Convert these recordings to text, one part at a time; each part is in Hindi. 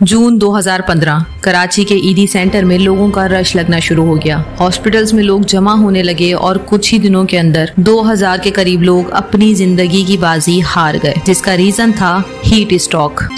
जून 2015 कराची के ईदी सेंटर में लोगों का रश लगना शुरू हो गया। हॉस्पिटल्स में लोग जमा होने लगे और कुछ ही दिनों के अंदर 2000 के करीब लोग अपनी जिंदगी की बाजी हार गए, जिसका रीजन था हीट स्ट्रोक।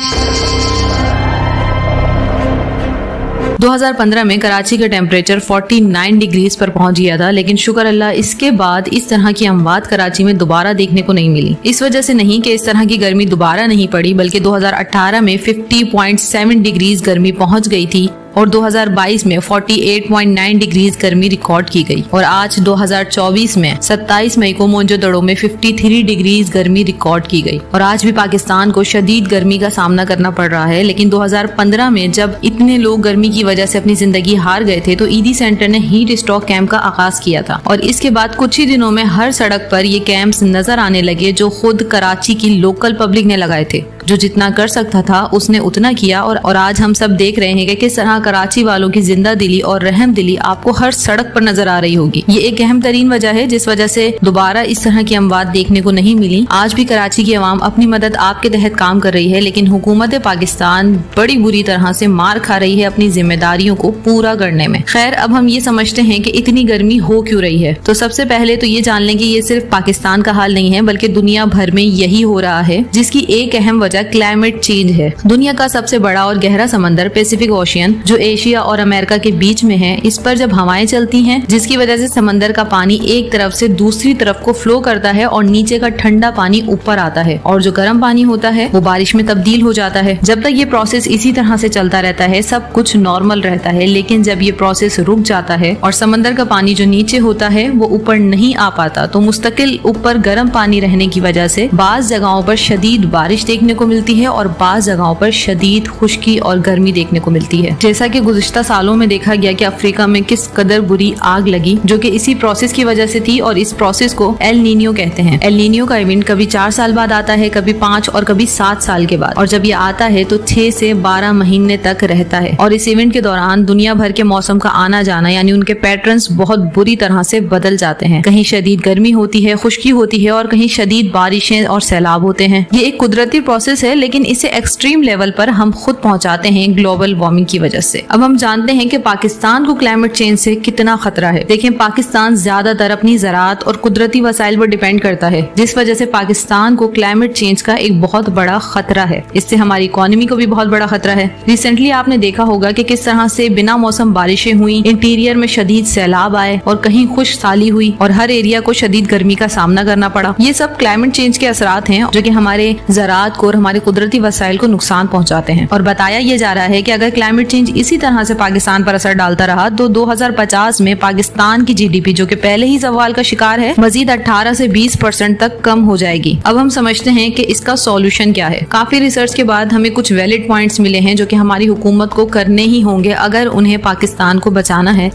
2015 में कराची का टेम्परेचर 49 डिग्रीज पर पहुंच गया था, लेकिन शुक्र अल्लाह इसके बाद इस तरह की अमवात कराची में दोबारा देखने को नहीं मिली। इस वजह से नहीं कि इस तरह की गर्मी दोबारा नहीं पड़ी, बल्कि 2018 में 50.7 डिग्रीज गर्मी पहुंच गई थी और 2022 में 48.9 डिग्रीज गर्मी रिकॉर्ड की गई और आज 2024 में 27 मई को मोइंजोदड़ो में 53 डिग्रीज गर्मी रिकॉर्ड की गई। और आज भी पाकिस्तान को शदीद गर्मी का सामना करना पड़ रहा है, लेकिन 2015 में जब इतने लोग गर्मी की वजह से अपनी जिंदगी हार गए थे तो ईदी सेंटर ने हीट स्ट्रोक कैंप का आगाज किया था और इसके बाद कुछ ही दिनों में हर सड़क पर ये कैंप्स नजर आने लगे, जो खुद कराची की लोकल पब्लिक ने लगाए थे। जो जितना कर सकता था उसने उतना किया और आज हम सब देख रहे हैं कि किस तरह कराची वालों की जिंदा दिली और रहम दिली आपको हर सड़क पर नजर आ रही होगी। ये एक अहम तरीन वजह है जिस वजह से दोबारा इस तरह की अमवात देखने को नहीं मिली। आज भी कराची की आवाम अपनी मदद आपके तहत काम कर रही है, लेकिन हुकूमत पाकिस्तान बड़ी बुरी तरह से मार खा रही है अपनी जिम्मेदारियों को पूरा करने में। खैर, अब हम ये समझते हैं कि इतनी गर्मी हो क्यों रही है। तो सबसे पहले तो ये जान लें कि ये सिर्फ पाकिस्तान का हाल नहीं है, बल्कि दुनिया भर में यही हो रहा है, जिसकी एक अहम वजह क्लाइमेट चेंज है। दुनिया का सबसे बड़ा और गहरा समंदर पैसिफिक ओशियन, जो एशिया और अमेरिका के बीच में है, इस पर जब हवाएं चलती हैं, जिसकी वजह से समंदर का पानी एक तरफ से दूसरी तरफ को फ्लो करता है और नीचे का ठंडा पानी ऊपर आता है और जो गर्म पानी होता है वो बारिश में तब्दील हो जाता है। जब तक ये प्रोसेस इसी तरह से चलता रहता है सब कुछ नॉर्मल रहता है, लेकिन जब ये प्रोसेस रुक जाता है और समंदर का पानी जो नीचे होता है वो ऊपर नहीं आ पाता, तो मुस्तकिल ऊपर गर्म पानी रहने की वजह से बाज जगहों पर शदीद बारिश देखने को मिलती है और बाज जगहों पर शदीद खुश्की और गर्मी देखने को मिलती है। जैसा कि गुज़िश्ता सालों में देखा गया कि अफ्रीका में किस कदर बुरी आग लगी, जो कि इसी प्रोसेस की वजह से थी और इस प्रोसेस को एल नीनियो कहते हैं। एल नीनियो का इवेंट कभी 4 साल बाद आता है, कभी 5 और कभी 7 साल के बाद, और जब ये आता है तो 6 से 12 महीने तक रहता है। और इस इवेंट के दौरान दुनिया भर के मौसम का आना जाना यानी उनके पैटर्न्स बहुत बुरी तरह से बदल जाते हैं। कहीं शदीद गर्मी होती है, खुश्की होती है और कहीं शदीद बारिशें और सैलाब होते हैं। ये एक कुदरती प्रोसेस है, लेकिन इसे एक्सट्रीम लेवल पर हम खुद पहुंचाते हैं ग्लोबल वार्मिंग की वजह से। अब हम जानते हैं कि पाकिस्तान को क्लाइमेट चेंज से कितना खतरा है। देखें, पाकिस्तान ज्यादातर अपनी ज़राअत और कुदरती वसाइल पर डिपेंड करता है, जिस वजह से पाकिस्तान को क्लाइमेट चेंज का एक बहुत बड़ा खतरा है। इससे हमारी इकोनॉमी को भी बहुत बड़ा खतरा है। रिसेंटली आपने देखा होगा कि किस तरह से बिना मौसम बारिशें हुई, इंटीरियर में शदीद सैलाब आए और कहीं खुश्क साली हुई और हर एरिया को शदीद गर्मी का सामना करना पड़ा। ये सब क्लाइमेट चेंज के असरात हैं, जो कि हमारे ज़राअत को और हमारे कुदरती वसाइल को नुकसान पहुंचाते हैं। और बताया ये जा रहा है कि अगर क्लाइमेट चेंज इसी तरह से पाकिस्तान पर असर डालता रहा तो 2050 में पाकिस्तान की जीडीपी, जो कि पहले ही सवाल का शिकार है, मजीद 18 से 20% तक कम हो जाएगी। अब हम समझते हैं कि इसका सॉल्यूशन क्या है। काफी रिसर्च के बाद हमें कुछ वैलिड पॉइंट्स मिले हैं जो कि हमारी हुकूमत को करने ही होंगे अगर उन्हें पाकिस्तान को बचाना है।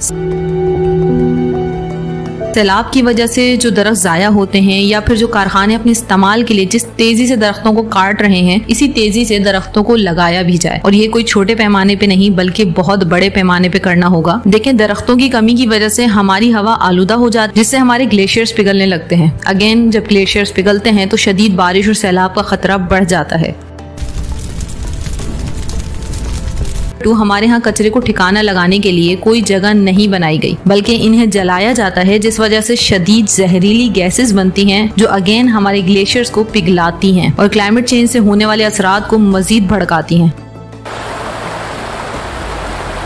सैलाब की वजह से जो दरख्त जाया होते हैं या फिर जो कारखाने अपने इस्तेमाल के लिए जिस तेजी से दरख्तों को काट रहे हैं, इसी तेजी से दरख्तों को लगाया भी जाए। और ये कोई छोटे पैमाने पे नहीं बल्कि बहुत बड़े पैमाने पे करना होगा। देखें, दरख्तों की कमी की वजह से हमारी हवा आलूदा हो जाती है, जिससे हमारे ग्लेशियर्स पिघलने लगते हैं। अगेन, जब ग्लेशियर्स पिघलते हैं तो शदीद बारिश और सैलाब का खतरा बढ़ जाता है। हमारे यहाँ कचरे को ठिकाना लगाने के लिए कोई जगह नहीं बनाई गई, बल्कि इन्हें जलाया जाता है, जिस वजह से शदीद जहरीली गैसेस बनती हैं, जो अगेन हमारे ग्लेशियर्स को पिघलाती हैं और क्लाइमेट चेंज से होने वाले असरात को मजीद भड़काती हैं।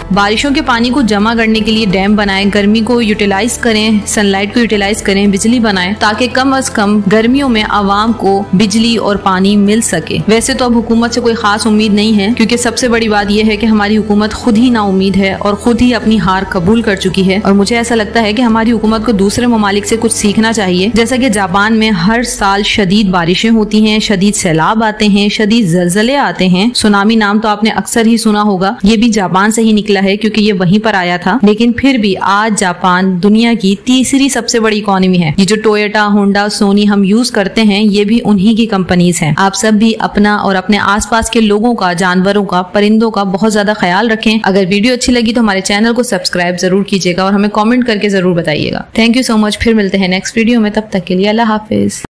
बारिशों के पानी को जमा करने के लिए डैम बनाएं, गर्मी को यूटिलाइज करें, सनलाइट को यूटिलाइज करें, बिजली बनाएं, ताकि कम अज कम गर्मियों में आवाम को बिजली और पानी मिल सके। वैसे तो अब हुकूमत से कोई खास उम्मीद नहीं है, क्योंकि सबसे बड़ी बात यह है कि हमारी हुकूमत खुद ही नाउम्मीद है और खुद ही अपनी हार कबूल कर चुकी है। और मुझे ऐसा लगता है कि हमारी हुकूमत को दूसरे ममालिक से कुछ सीखना चाहिए। जैसा कि जापान में हर साल शदीद बारिशें होती हैं, शदीद सैलाब आते हैं, शदीद जलजले आते हैं। सुनामी नाम तो आपने अक्सर ही सुना होगा, ये भी जापान से ही निकला है क्योंकि ये वहीं पर आया था। लेकिन फिर भी आज जापान दुनिया की तीसरी सबसे बड़ी इकोनॉमी है। ये जो टोयोटा, होंडा, सोनी हम यूज करते हैं, ये भी उन्हीं की कंपनीज हैं। आप सब भी अपना और अपने आसपास के लोगों का, जानवरों का, परिंदों का बहुत ज्यादा ख्याल रखें। अगर वीडियो अच्छी लगी तो हमारे चैनल को सब्सक्राइब जरूर कीजिएगा और हमें कमेंट करके जरूर बताइएगा। Thank you so much. फिर मिलते हैं नेक्स्ट वीडियो में, तब तक के लिए अल्लाह हाफिज।